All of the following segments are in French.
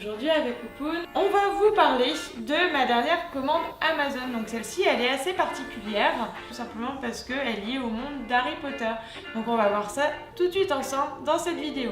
Aujourd'hui avec Poupoune, on va vous parler de ma dernière commande Amazon. Donc celle-ci, elle est assez particulière, tout simplement parce qu'elle est liée au monde d'Harry Potter. Donc on va voir ça tout de suite ensemble dans cette vidéo.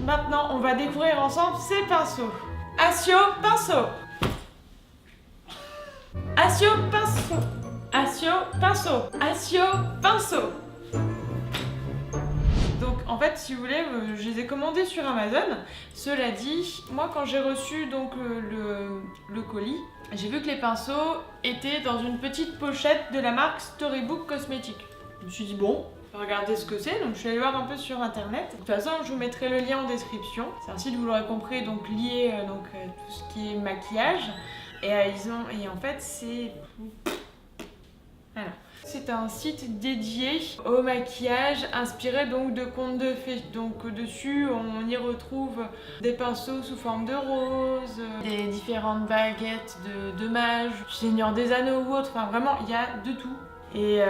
Maintenant, on va découvrir ensemble ces pinceaux. Asio pinceau. Asio pinceau. Asio pinceau. Asio pinceau. Donc en fait, si vous voulez, je les ai commandés sur Amazon. Cela dit, moi quand j'ai reçu donc le colis, j'ai vu que les pinceaux étaient dans une petite pochette de la marque Storybook Cosmetics. Je me suis dit bon, regardez ce que c'est, donc je suis allée voir un peu sur internet. De toute façon, je vous mettrai le lien en description. C'est un site, vous l'aurez compris, donc lié tout ce qui est maquillage. Et en fait, c'est voilà. C'est un site dédié au maquillage, inspiré donc de contes de fées. Donc dessus, on y retrouve des pinceaux sous forme de rose, des différentes baguettes de mages, du Seigneur des Anneaux ou autre. Enfin vraiment, il y a de tout. Et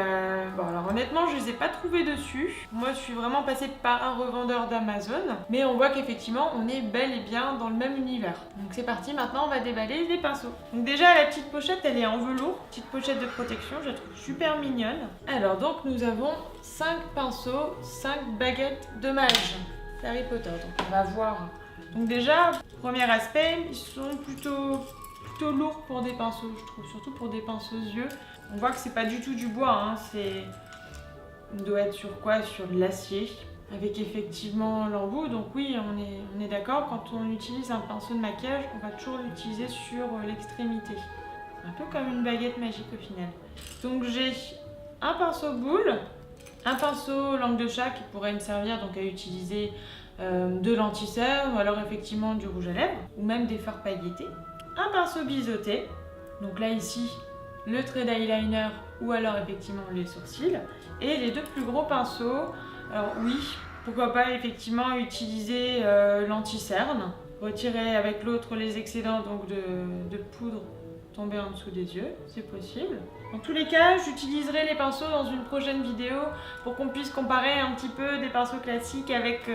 bon, alors honnêtement, je les ai pas trouvés dessus. Moi, je suis vraiment passée par un revendeur d'Amazon. Mais on voit qu'effectivement, on est bel et bien dans le même univers. Donc c'est parti, maintenant on va déballer les pinceaux. Donc déjà, la petite pochette, elle est en velours. Petite pochette de protection, je la trouve super mignonne. Alors donc, nous avons 5 pinceaux, 5 baguettes de mage. C'est Harry Potter, donc on va voir. Donc déjà, premier aspect, ils sont plutôt lourds pour des pinceaux, je trouve. Surtout pour des pinceaux yeux. On voit que c'est pas du tout du bois, hein. On doit être sur quoi? Sur de l'acier, avec effectivement l'embout. Donc oui, on est d'accord, quand on utilise un pinceau de maquillage, on va toujours l'utiliser sur l'extrémité. Un peu comme une baguette magique au final. Donc j'ai un pinceau boule, un pinceau langue de chat qui pourrait me servir donc à utiliser de l'anti-cerne ou alors effectivement du rouge à lèvres, ou même des fards pailletés. Un pinceau biseauté, donc là ici, le trait d'eyeliner ou alors effectivement les sourcils, et les deux plus gros pinceaux. Alors oui, pourquoi pas effectivement utiliser l'anti-cerne, retirer avec l'autre les excédents donc de poudre tombés en dessous des yeux, c'est possible. Dans tous les cas, j'utiliserai les pinceaux dans une prochaine vidéo pour qu'on puisse comparer un petit peu des pinceaux classiques avec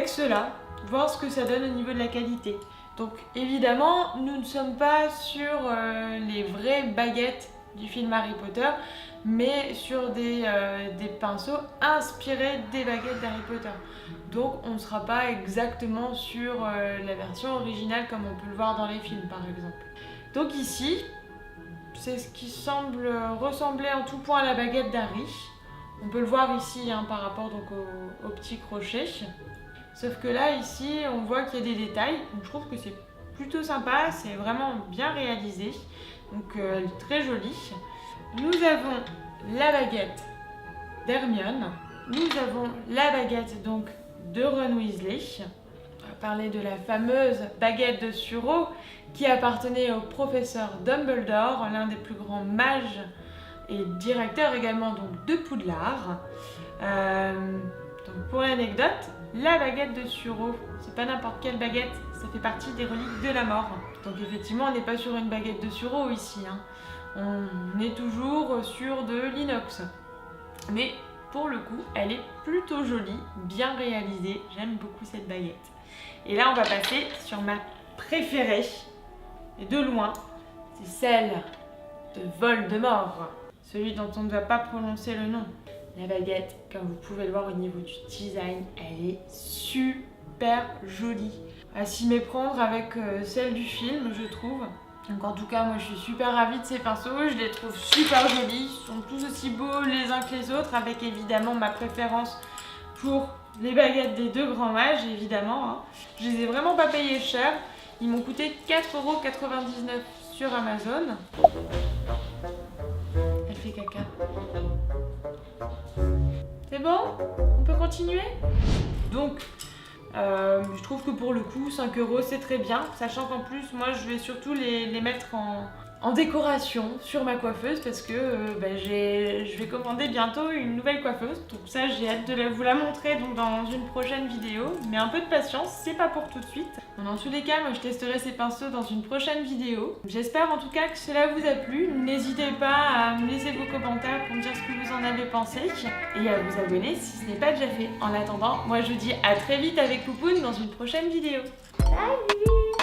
ceux-là, voir ce que ça donne au niveau de la qualité. Donc évidemment, nous ne sommes pas sur les vraies baguettes du film Harry Potter, mais sur des pinceaux inspirés des baguettes d'Harry Potter. Donc on ne sera pas exactement sur la version originale comme on peut le voir dans les films par exemple. Donc ici, c'est ce qui semble ressembler en tout point à la baguette d'Harry. On peut le voir ici hein, par rapport donc, au petit crochet. Sauf que là, ici, on voit qu'il y a des détails. Donc je trouve que c'est plutôt sympa, c'est vraiment bien réalisé. Donc elle est très jolie. Nous avons la baguette d'Hermione. Nous avons la baguette donc de Ron Weasley. On va parler de la fameuse baguette de Suro qui appartenait au professeur Dumbledore, l'un des plus grands mages et directeur également donc, de Poudlard. Donc pour l'anecdote, la baguette de Suro, c'est pas n'importe quelle baguette, ça fait partie des reliques de la mort. Donc effectivement, on n'est pas sur une baguette de Suro ici, hein. On est toujours sur de l'inox. Mais pour le coup, elle est plutôt jolie, bien réalisée, j'aime beaucoup cette baguette. Et là, on va passer sur ma préférée, et de loin, c'est celle de Voldemort, celui dont on ne doit pas prononcer le nom. La baguette, comme vous pouvez le voir au niveau du design, elle est super jolie. À s'y méprendre avec celle du film, je trouve. Donc en tout cas, moi je suis super ravie de ces pinceaux, je les trouve super jolis. Ils sont tous aussi beaux les uns que les autres, avec évidemment ma préférence pour les baguettes des deux grands mages, évidemment. Hein. Je les ai vraiment pas payés cher. Ils m'ont coûté 4,99 € sur Amazon. Elle fait caca. C'est bon? On peut continuer? Donc, Je trouve que pour le coup 5 € c'est très bien, sachant qu'en plus moi je vais surtout les mettre en décoration sur ma coiffeuse parce que je vais commander bientôt une nouvelle coiffeuse, donc ça j'ai hâte de vous la montrer donc dans une prochaine vidéo, mais un peu de patience, c'est pas pour tout de suite. Bon, dans tous les cas, moi je testerai ces pinceaux dans une prochaine vidéo. J'espère en tout cas que cela vous a plu, n'hésitez pas à me laisser vos commentaires pour me dire ce que vous en avez pensé et à vous abonner si ce n'est pas déjà fait. En attendant, moi je vous dis à très vite avec Poupoune dans une prochaine vidéo. Salut!